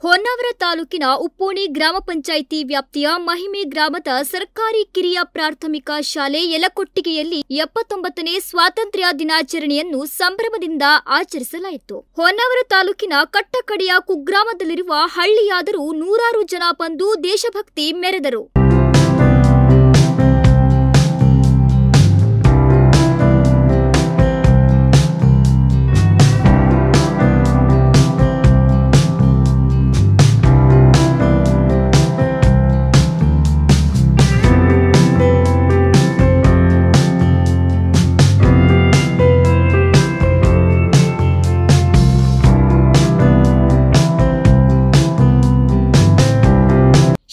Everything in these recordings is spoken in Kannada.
ಹೊನ್ನಾವರ ತಾಲೂಕಿನ ಉಪ್ಪೋಣಿ ಗ್ರಾಮ ಪಂಚಾಯಿತಿ ವ್ಯಾಪ್ತಿಯ ಮಹಿಮೆ ಗ್ರಾಮದ ಸರ್ಕಾರಿ ಕಿರಿಯ ಪ್ರಾಥಮಿಕ ಶಾಲೆ ಯಲಕೊಟ್ಟಿಗೆಯಲ್ಲಿ 79ನೇ ಸ್ವಾತಂತ್ರ್ಯ ದಿನಾಚರಣೆಯನ್ನು ಸಂಭ್ರಮದಿಂದ ಆಚರಿಸಲಾಯಿತು. ಹೊನ್ನಾವರ ತಾಲೂಕಿನ ಕಟ್ಟಕಡೆಯ ಕುಗ್ರಾಮದಲ್ಲಿರುವ ಹಳ್ಳಿಯಾದರೂ ನೂರಾರು ಜನ ಬಂದು ದೇಶಭಕ್ತಿ ಮೆರೆದರು.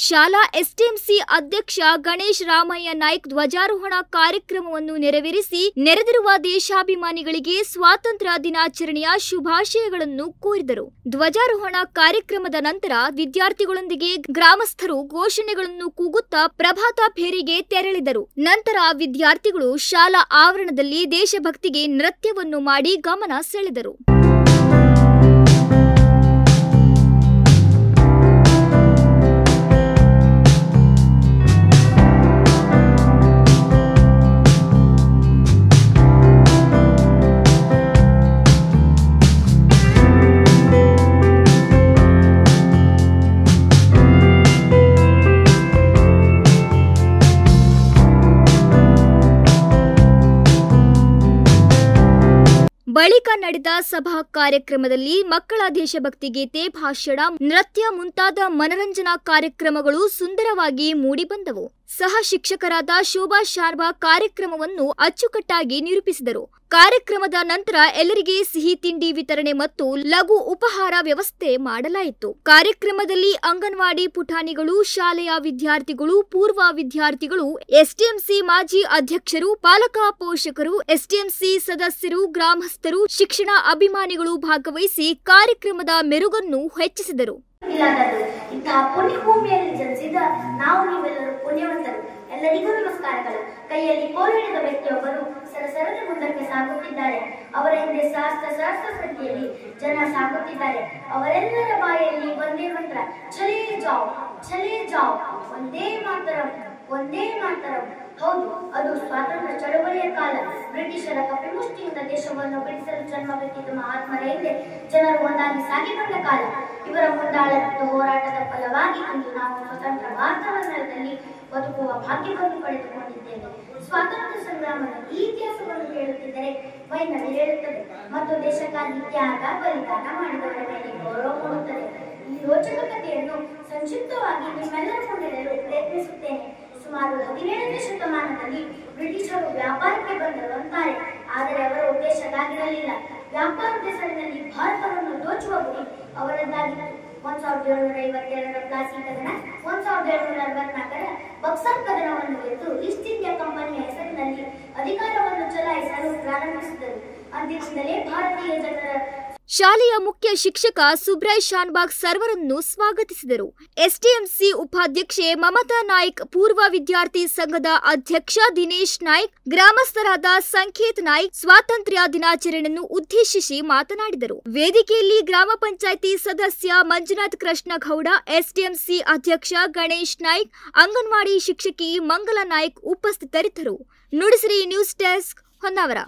ಶಾಲಾ ಎಸ್ಟಿಎಂಸಿ ಅಧ್ಯಕ್ಷ ಗಣೇಶ್ ರಾಮಯ್ಯ ನಾಯ್ಕ್ ಧ್ವಜಾರೋಹಣ ಕಾರ್ಯಕ್ರಮವನ್ನು ನೆರವೇರಿಸಿ ನೆರೆದಿರುವ ದೇಶಾಭಿಮಾನಿಗಳಿಗೆ ಸ್ವಾತಂತ್ರ್ಯ ದಿನಾಚರಣೆಯ ಶುಭಾಶಯಗಳನ್ನು ಕೋರಿದರು. ಧ್ವಜಾರೋಹಣ ಕಾರ್ಯಕ್ರಮದ ನಂತರ ವಿದ್ಯಾರ್ಥಿಗಳೊಂದಿಗೆ ಗ್ರಾಮಸ್ಥರು ಘೋಷಣೆಗಳನ್ನು ಕೂಗುತ್ತಾ ಪ್ರಭಾತ ಫೇರಿಗೆ ತೆರಳಿದರು. ನಂತರ ವಿದ್ಯಾರ್ಥಿಗಳು ಶಾಲಾ ಆವರಣದಲ್ಲಿ ದೇಶಭಕ್ತಿಗೆ ನೃತ್ಯವನ್ನು ಮಾಡಿ ಗಮನ ಸೆಳೆದರು. ಬಳಿಕ ನಡೆದ ಸಭಾ ಕಾರ್ಯಕ್ರಮದಲ್ಲಿ ಮಕ್ಕಳ ದೇಶಭಕ್ತಿ ಗೀತೆ, ಭಾಷಣ, ನೃತ್ಯ ಮುಂತಾದ ಮನರಂಜನಾ ಕಾರ್ಯಕ್ರಮಗಳು ಸುಂದರವಾಗಿ ಮೂಡಿಬಂದವು. ಸಹ ಶಿಕ್ಷಕರಾದ ಶೋಭಾ ಶಾರ್ಬಾ ಕಾರ್ಯಕ್ರಮವನ್ನು ಅಚ್ಚುಕಟ್ಟಾಗಿ ನಿರೂಪಿಸಿದರು. ಕಾರ್ಯಕ್ರಮದ ನಂತರ ಎಲ್ಲರಿಗೆ ಸಿಹಿ ತಿಂಡಿ ವಿತರಣೆ ಮತ್ತು ಲಘು ಉಪಹಾರ ವ್ಯವಸ್ಥೆ ಮಾಡಲಾಯಿತು. ಕಾರ್ಯಕ್ರಮದಲ್ಲಿ ಅಂಗನವಾಡಿ ಪುಟಾಣಿಗಳು, ಶಾಲೆಯ ವಿದ್ಯಾರ್ಥಿಗಳು, ಪೂರ್ವ ವಿದ್ಯಾರ್ಥಿಗಳು, ಎಸ್ಟಿಎಂಸಿ ಮಾಜಿ ಅಧ್ಯಕ್ಷರು, ಪಾಲಕ ಪೋಷಕರು, ಎಸ್ಟಿಎಂಸಿ ಸದಸ್ಯರು, ಗ್ರಾಮಸ್ಥರು, ಶಿಕ್ಷಣ ಅಭಿಮಾನಿಗಳು ಭಾಗವಹಿಸಿ ಕಾರ್ಯಕ್ರಮದ ಮೆರುಗನ್ನು ಹೆಚ್ಚಿಸಿದರು. ಇಂತಹ ಪುಣ್ಯ ಭೂಮಿಯಲ್ಲಿ ಜನಿಸಿದ ನಾವು ನೀವೆಲ್ಲರೂ ಪುಣ್ಯವಂತರು. ಎಲ್ಲರಿಗೂ ನಮಸ್ಕಾರಗಳು. ಕೈಯಲ್ಲಿ ಕೋಲು ಹಿಡಿದ ವ್ಯಕ್ತಿಯೊಬ್ಬರು ಸರಸರದ ಮುಂದಕ್ಕೆ ಸಾಗುತ್ತಿದ್ದಾರೆ. ಅವರ ಹಿಂದೆ ಸಹಸ್ರ ಸಂಖ್ಯೆಯಲ್ಲಿ ಜನ ಸಾಗುತ್ತಿದ್ದಾರೆ. ಅವರೆಲ್ಲರ ಬಾಯಲ್ಲಿ ಒಂದೇ ಮಂತ್ರ, ಚಲೇ ಜಾವ್, ಚಲೇ ಜಾವ್, ಒಂದೇ ಮಾತರಂ, ಒಂದೇ ಮಾತರಂ. ಹೌದು, ಅದು ಸ್ವಾತಂತ್ರ್ಯ ಚಳವಳಿಯ ಕಾಲ. ಬ್ರಿಟಿಷರ ಕಪಿಮುಷ್ಟಿಯಿಂದ ದೇಶವನ್ನು ಬಿಡಿಸಲು ಜನ್ಮವೆತ್ತಿದ್ದ ಮಹಾತ್ಮರ ಹಿಂದೆ ಜನರು ಒಂದಾಗಿ ಸಾಗಿ ಬಂದ ಕಾಲ. ಇವರ ಮುಂದಾಳತ್ವ ಹೋರಾಟದ ಫಲವಾಗಿ ಅಂದು ನಾವು ಸ್ವತಂತ್ರ ಭಾರತದಲ್ಲಿ ಬದುಕುವ ಭಾಗ್ಯವನ್ನು ಪಡೆದುಕೊಂಡಿದ್ದೇವೆ. ಸ್ವಾತಂತ್ರ್ಯ ಸಂಗ್ರಾಮದ ಈ ಇತಿಹಾಸವನ್ನು ಕೇಳುತ್ತಿದ್ದರೆ ಮೈ ನವಿರೇಳುತ್ತದೆ ಮತ್ತು ದೇಶಕ್ಕಾಗಿ ತ್ಯಾಗ ಬಲಿದಾನ ಮಾಡಿದವರ ಮೇಲೆ ಗೌರವ ಮೂಡುತ್ತದೆ. ಈ ರೋಚಕ ಕಥೆಯನ್ನು ಸಂಕ್ಷಿಪ್ತವಾಗಿ ನಿಮ್ಮೆಲ್ಲರ ಮುಂದಿಡಲು ಪ್ರಯತ್ನಿಸುತ್ತೇನೆ. ಸುಮಾರು 17ನೇ ಶತಮಾನದಲ್ಲಿ ಬ್ರಿಟಿಷರು ವ್ಯಾಪಾರಕ್ಕೆ ಬಂದರು ಅಂತಾರೆ. ಆದರೆ ಅವರ ಉದ್ದೇಶದಾಗಿರಲಿಲ್ಲ. ವ್ಯಾಪಾರದ ಹೆಸರಿನಲ್ಲಿ ಭಾರತವನ್ನು ದೋಚುವ ಗುರಿ ಅವರದ್ದಾಗಿತ್ತು. 1752ರ ಪ್ಲಾಸಿ ಕದನ, 1764ರ ಬಕ್ಸರ್ ಕದನವನ್ನು ಗೆದ್ದು ಈಸ್ಟ್ ಇಂಡಿಯಾ ಕಂಪನಿಯ ಹೆಸರಿನಲ್ಲಿ ಅಧಿಕಾರವನ್ನು ಚಲಾಯಿಸಲು ಪ್ರಾರಂಭಿಸಿದರು. ಅಂದಿನಿಂದಲೇ ಭಾರತೀಯ ಜನರ ಶಾಲೆಯ ಮುಖ್ಯ ಶಿಕ್ಷಕ ಸುಬ್ರಾಯ್ ಶಾನ್ಬಾಗ್ ಸರ್ವರನ್ನು ಸ್ವಾಗತಿಸಿದರು. ಎಸ್ಟಿಎಂಸಿ ಉಪಾಧ್ಯಕ್ಷೆ ಮಮತಾ ನಾಯ್ಕ್, ಪೂರ್ವ ವಿದ್ಯಾರ್ಥಿ ಸಂಘದ ಅಧ್ಯಕ್ಷ ದಿನೇಶ್ ನಾಯ್ಕ್, ಗ್ರಾಮಸ್ಥರಾದ ಸಂಕೇತ್ ನಾಯ್ಕ್ ಸ್ವಾತಂತ್ರ್ಯ ದಿನಾಚರಣೆಯನ್ನು ಉದ್ದೇಶಿಸಿ ಮಾತನಾಡಿದರು. ವೇದಿಕೆಯಲ್ಲಿ ಗ್ರಾಮ ಪಂಚಾಯಿತಿ ಸದಸ್ಯ ಮಂಜುನಾಥ್ ಕೃಷ್ಣಗೌಡ, ಎಸ್ಟಿಎಂಸಿ ಅಧ್ಯಕ್ಷ ಗಣೇಶ್ ನಾಯ್ಕ್, ಅಂಗನವಾಡಿ ಶಿಕ್ಷಕಿ ಮಂಗಲ ನಾಯ್ಕ್ ಉಪಸ್ಥಿತರಿದ್ದರು. Nudisiri news desk, Honnavar.